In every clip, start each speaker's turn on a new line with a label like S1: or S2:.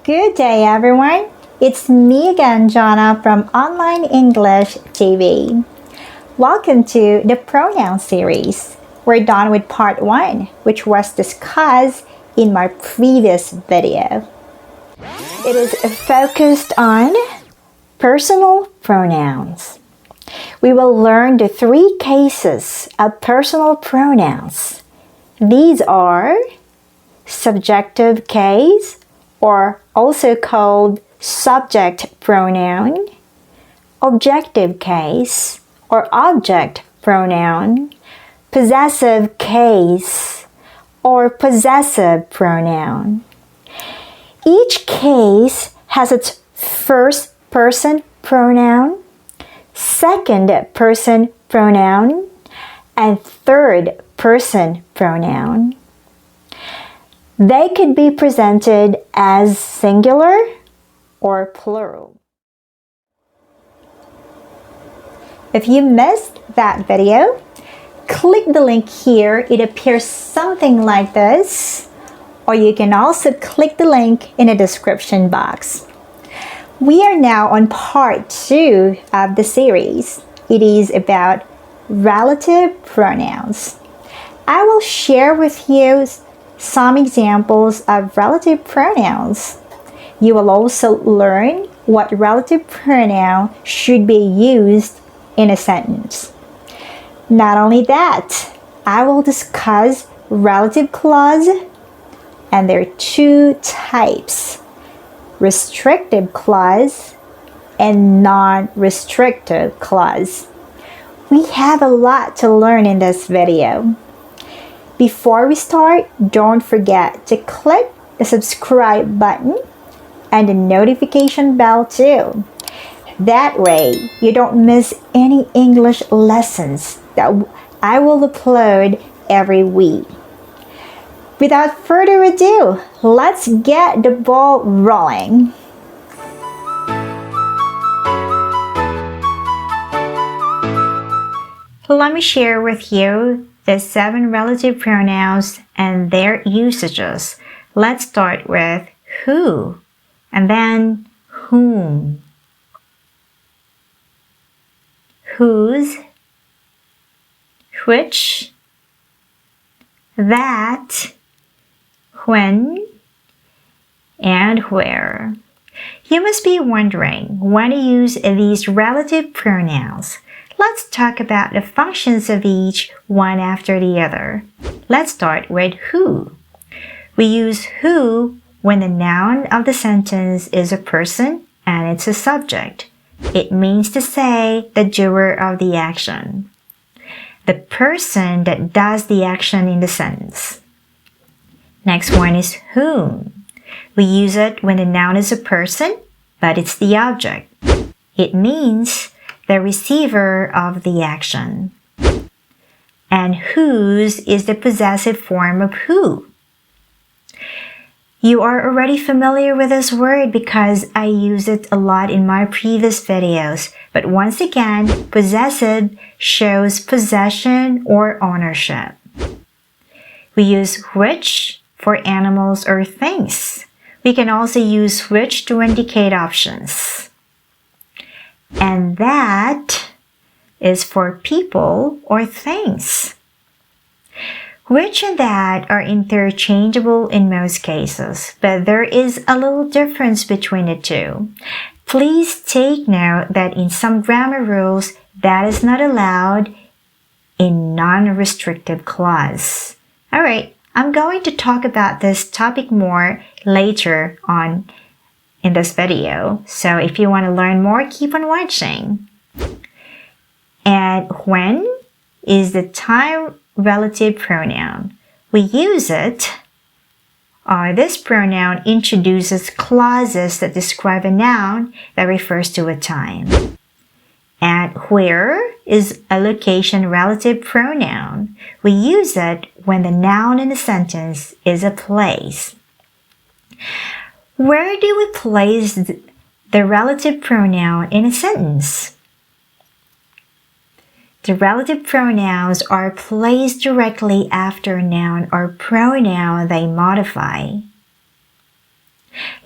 S1: Good day, everyone. It's me again, Jonna from Online English TV. Welcome to the Pronoun series. We're done with part 1, which was discussed in my previous video. It is focused on personal pronouns. We will learn the 3 cases of personal pronouns. These are subjective case, or also called subject pronoun, objective case, or object pronoun, possessive case, or possessive pronoun. Each case has its first person pronoun, second person pronoun, and third person pronoun. They could be presented as singular or plural. If you missed that video, click the link here. It appears something like this, or you can also click the link in the description box. We are now on part 2 of the series. It is about relative pronouns. I will share with you some examples of relative pronouns. You will also learn what relative pronoun should be used in a sentence. Not only that, I will discuss relative clause, and there are 2 types: restrictive clause and non-restrictive clause. We have a lot to learn in this video. Before we start, don't forget to click the subscribe button and the notification bell too. That way, you don't miss any English lessons that I will upload every week. Without further ado, let's get the ball rolling. Let me share with you the 7 relative pronouns and their usages. Let's start with who, and then whom, whose, which, that, when, and where. You must be wondering when to use these relative pronouns. Let's talk about the functions of each one after the other. Let's start with who. We use who when the noun of the sentence is a person and it's a subject. It means to say the doer of the action, the person that does the action in the sentence. Next one is whom. We use it when the noun is a person, but it's the object. It means the receiver of the action. And whose is the possessive form of who. You are already familiar with this word because I use it a lot in my previous videos. But once again, possessive shows possession or ownership. We use which for animals or things. We can also use which to indicate options. And that is for people or things. Which and that are interchangeable in most cases, but there is a little difference between the 2. Please take note that in some grammar rules, that is not allowed in non-restrictive clause. Alright, I'm going to talk about this topic more later on in this video. So if you want to learn more, keep on watching. And when is the time relative pronoun. We use it. This pronoun introduces clauses that describe a noun that refers to a time. And where is a location relative pronoun. We use it when the noun in the sentence is a place. Where do we place the relative pronoun in a sentence? The relative pronouns are placed directly after a noun or pronoun they modify.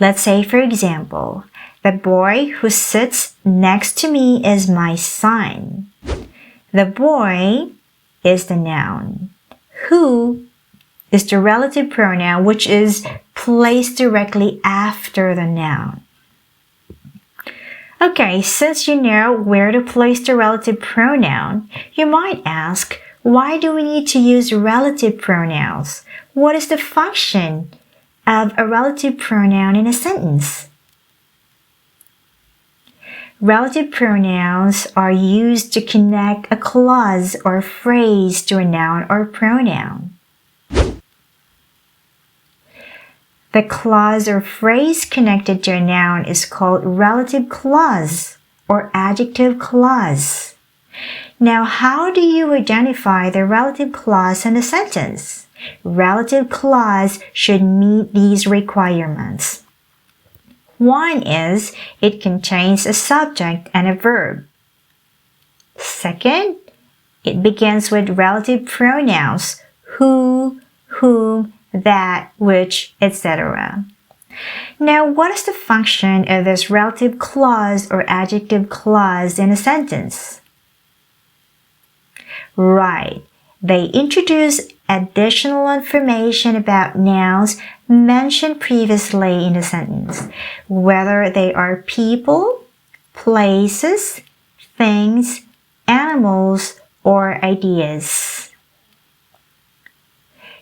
S1: Let's say, for example, the boy who sits next to me is my son. The boy is the noun. Who is the relative pronoun, which is placed directly after the noun. Okay, since you know where to place the relative pronoun, you might ask, why do we need to use relative pronouns? What is the function of a relative pronoun in a sentence? Relative pronouns are used to connect a clause or phrase to a noun or pronoun. The clause or phrase connected to a noun is called relative clause or adjective clause. Now, how do you identify the relative clause in a sentence? Relative clause should meet these requirements. One is, it contains a subject and a verb. Second, it begins with relative pronouns, who, whom, that, which, etc. Now, what is the function of this relative clause or adjective clause in a sentence? Right, they introduce additional information about nouns mentioned previously in the sentence, whether they are people, places, things, animals, or ideas.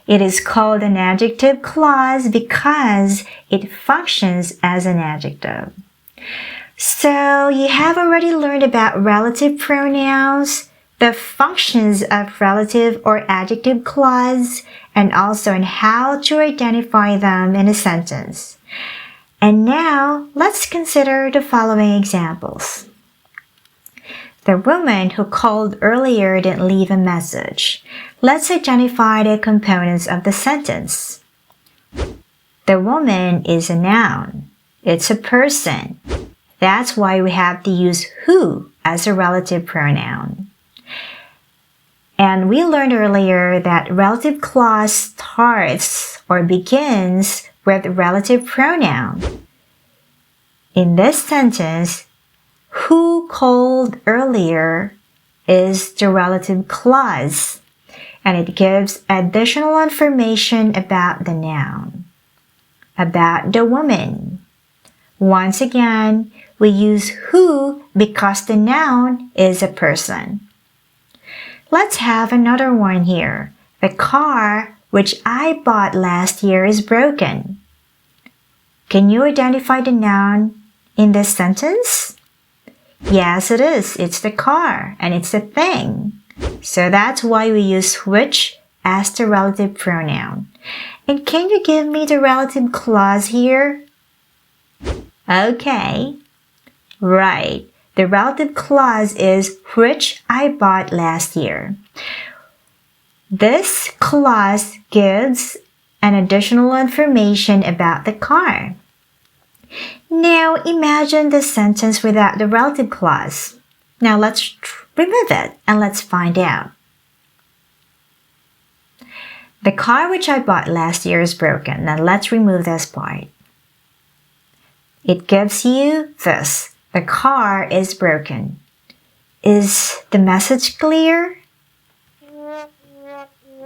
S1: It is called an adjective clause because it functions as an adjective. So you have already learned about relative pronouns, the functions of relative or adjective clause, and also on how to identify them in a sentence. And now let's consider the following examples. The woman who called earlier didn't leave a message. Let's identify the components of the sentence. The woman is a noun. It's a person. That's why we have to use who as a relative pronoun. And we learned earlier that relative clause starts or begins with relative pronoun. In this sentence, who called earlier is the relative clause, and it gives additional information about the noun, about the woman. Once again, we use who because the noun is a person. Let's have another one here. The car which I bought last year is broken. Can you identify the noun in this sentence? Yes, it is. It's the car, and it's a thing. So that's why we use which as the relative pronoun. And can you give me the relative clause here? Okay. Right. The relative clause is which I bought last year. This clause gives an additional information about the car. Now imagine the sentence without the relative clause. Now let's remove it and let's find out. The car which I bought last year is broken. Now let's remove this part. It gives you this. The car is broken. Is the message clear?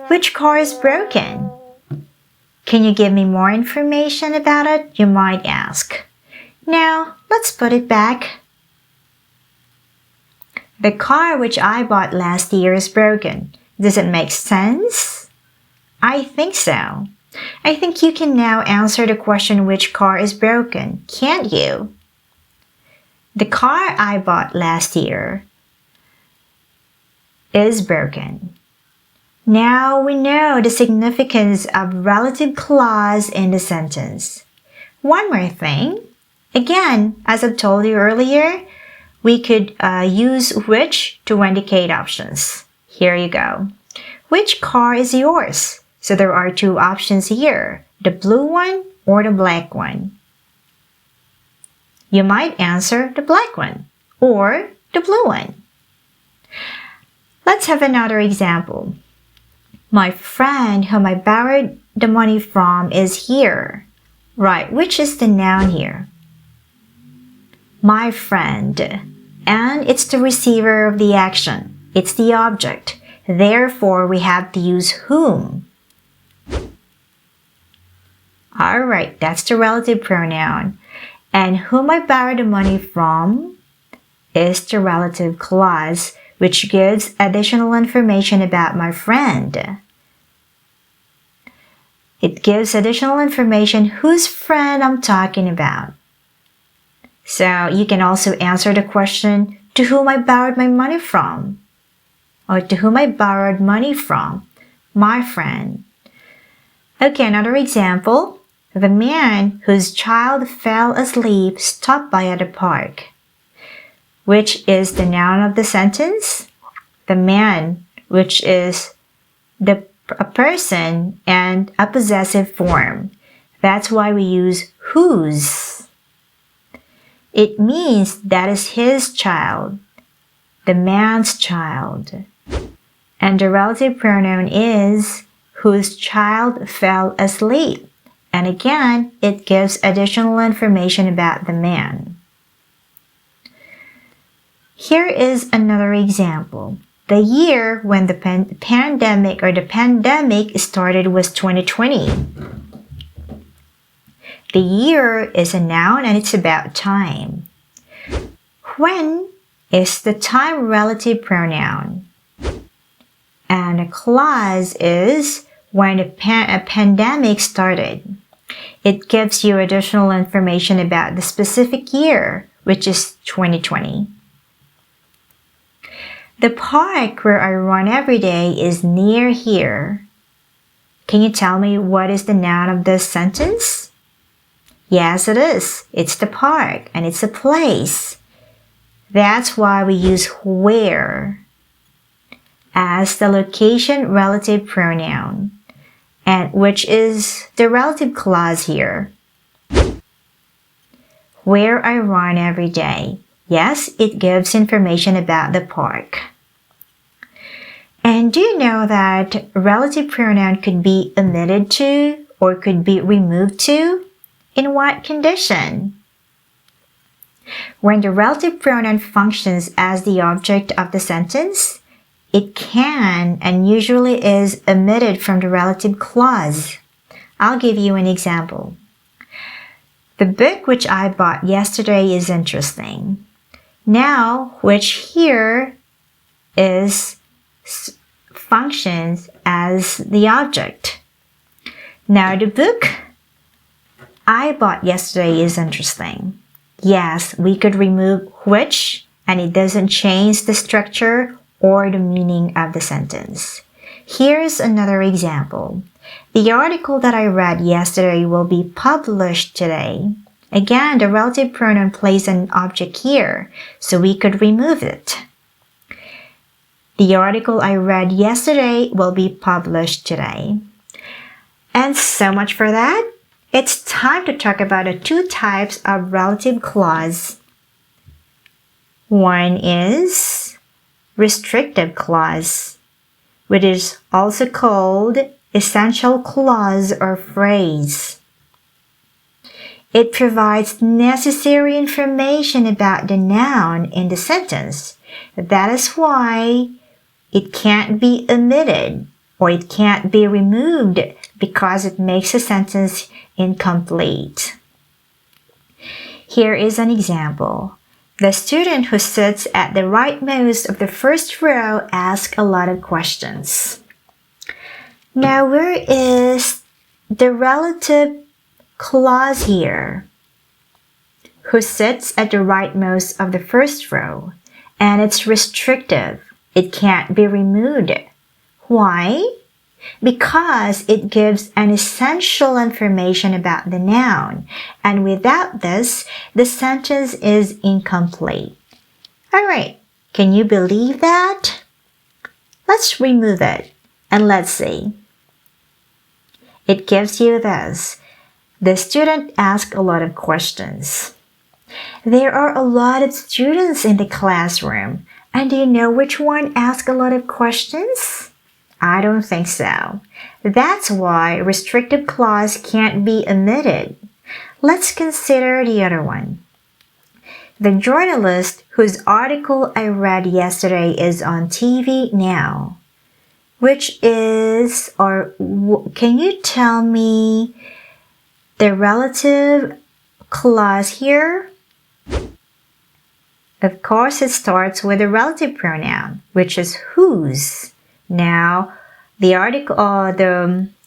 S1: Which car is broken? Can you give me more information about it? You might ask. Now, let's put it back. The car which I bought last year is broken. Does it make sense? I think so. I think you can now answer the question which car is broken, can't you? The car I bought last year is broken. Now we know the significance of relative clause in the sentence. One more thing. Again, as I've told you earlier, we could use which to indicate options. Here you go. Which car is yours? So there are two options here, the blue one or the black one. You might answer the black one or the blue one. Let's have another example. My friend whom I borrowed the money from is here. Right, which is the noun here? My friend. And it's the receiver of the action. It's the object. Therefore, we have to use whom. Alright, that's the relative pronoun. And whom I borrowed the money from is the relative clause, which gives additional information about my friend. It gives additional information whose friend I'm talking about. So you can also answer the question, to whom I borrowed my money from? Or to whom I borrowed money from? My friend. Okay, another example. The man whose child fell asleep stopped by at the park. Which is the noun of the sentence? The man, which is a person and a possessive form. That's why we use whose. It means that is his child, the man's child. And the relative pronoun is whose child fell asleep. And again, it gives additional information about the man. Here is another example. The year when the pandemic started was 2020. The year is a noun and it's about time. When is the time relative pronoun. And a clause is when a pandemic started. It gives you additional information about the specific year, which is 2020. The park where I run every day is near here. Can you tell me what is the noun of this sentence? Yes, it is. It's the park and it's a place. That's why we use where as the location relative pronoun, and which is the relative clause here. Where I run every day. Yes, it gives information about the park. And do you know that relative pronoun could be omitted to or could be removed to? In what condition? When the relative pronoun functions as the object of the sentence, it can and usually is omitted from the relative clause. I'll give you an example. The book which I bought yesterday is interesting. Now, which here is functions as the object. Now, the book I bought yesterday is interesting. Yes, we could remove which and it doesn't change the structure or the meaning of the sentence. Here's another example. The article that I read yesterday will be published today. Again, the relative pronoun plays an object here, so we could remove it. The article I read yesterday will be published today. And so much for that. It's time to talk about the two types of relative clause. One is restrictive clause, which is also called essential clause or phrase. It provides necessary information about the noun in the sentence. That is why it can't be omitted or it can't be removed because it makes a sentence incomplete. Here is an example. The student who sits at the rightmost of the first row asks a lot of questions. Now, where is the relative clause here? Who sits at the rightmost of the first row? And it's restrictive. It can't be removed. Why? Because it gives an essential information about the noun, and without this, the sentence is incomplete. Alright, can you believe that? Let's remove it, and let's see. It gives you this. The student asked a lot of questions. There are a lot of students in the classroom, and do you know which one asked a lot of questions? I don't think so. That's why restrictive clause can't be omitted. Let's consider the other one. The journalist whose article I read yesterday is on TV now. Which is, or can you tell me the relative clause here? Of course, it starts with a relative pronoun, which is whose. Now, the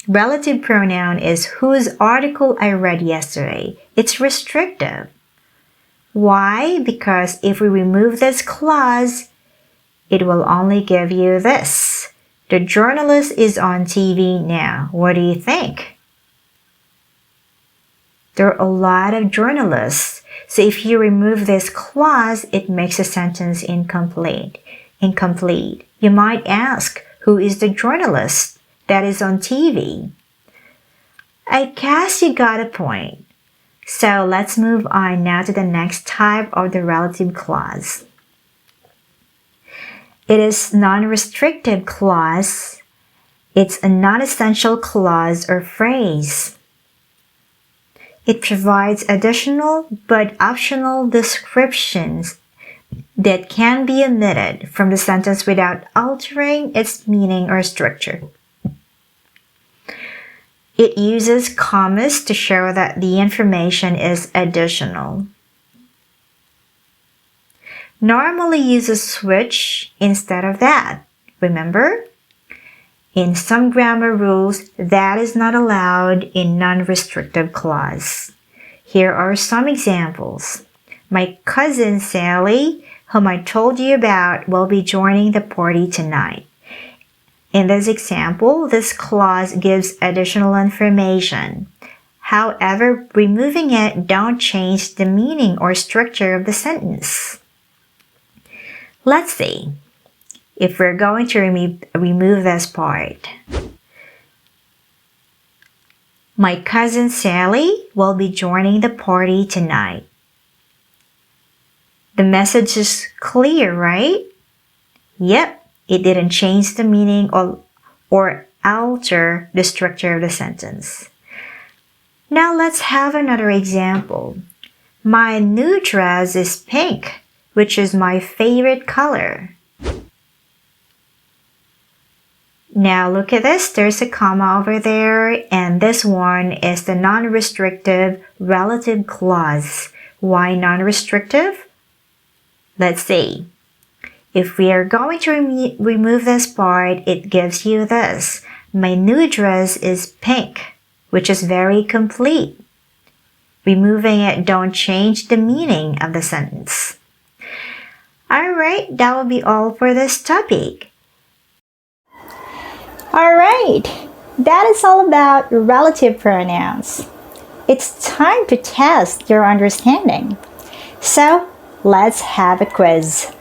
S1: relative pronoun is whose article I read yesterday. It's restrictive. Why? Because if we remove this clause, it will only give you this. The journalist is on TV now. What do you think? There are a lot of journalists. So if you remove this clause, it makes a sentence incomplete. You might ask, who is the journalist that is on TV? I guess you got a point. So let's move on now to the next type of the relative clause. It is non-restrictive clause. It's a non-essential clause or phrase. It provides additional but optional descriptions that can be omitted from the sentence without altering its meaning or structure. It uses commas to show that the information is additional. Normally use a switch instead of that. Remember? In some grammar rules, that is not allowed in non-restrictive clause. Here are some examples. My cousin Sally, whom I told you about, will be joining the party tonight. In this example, this clause gives additional information. However, removing it don't change the meaning or structure of the sentence. Let's see. If we're going to remove this part. My cousin Sally will be joining the party tonight. The message is clear, right? Yep, it didn't change the meaning or alter the structure of the sentence. Now let's have another example. My new dress is pink, which is my favorite color. Now look at this, there's a comma over there, and this one is the non-restrictive relative clause. Why non-restrictive? Let's see. If we are going to remove this part, it gives you this. My new dress is pink, which is very complete. Removing it don't change the meaning of the sentence. Alright, that will be all for this topic. Alright, that is all about relative pronouns. It's time to test your understanding. So, let's have a quiz.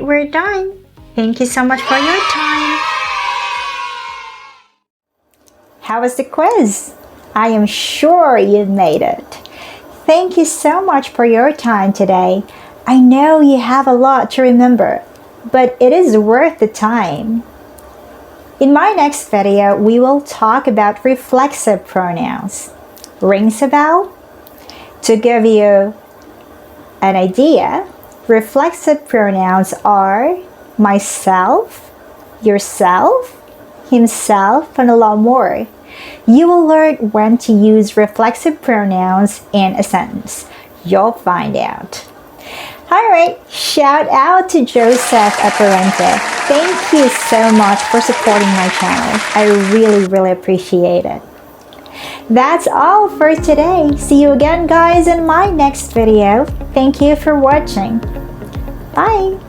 S1: We're done. Thank you so much for your time. How was the quiz? I am sure you made it. Thank you so much for your time today. I know you have a lot to remember, but it is worth the time. In my next video, we will talk about reflexive pronouns. Rings a bell? To give you an idea, reflexive pronouns are myself, yourself, himself, and a lot more. You will learn when to use reflexive pronouns in a sentence. You'll find out. Alright, shout out to Joseph Apparente. Thank you so much for supporting my channel. I really appreciate it. That's all for today. See you again, guys, in my next video. Thank you for watching. Bye!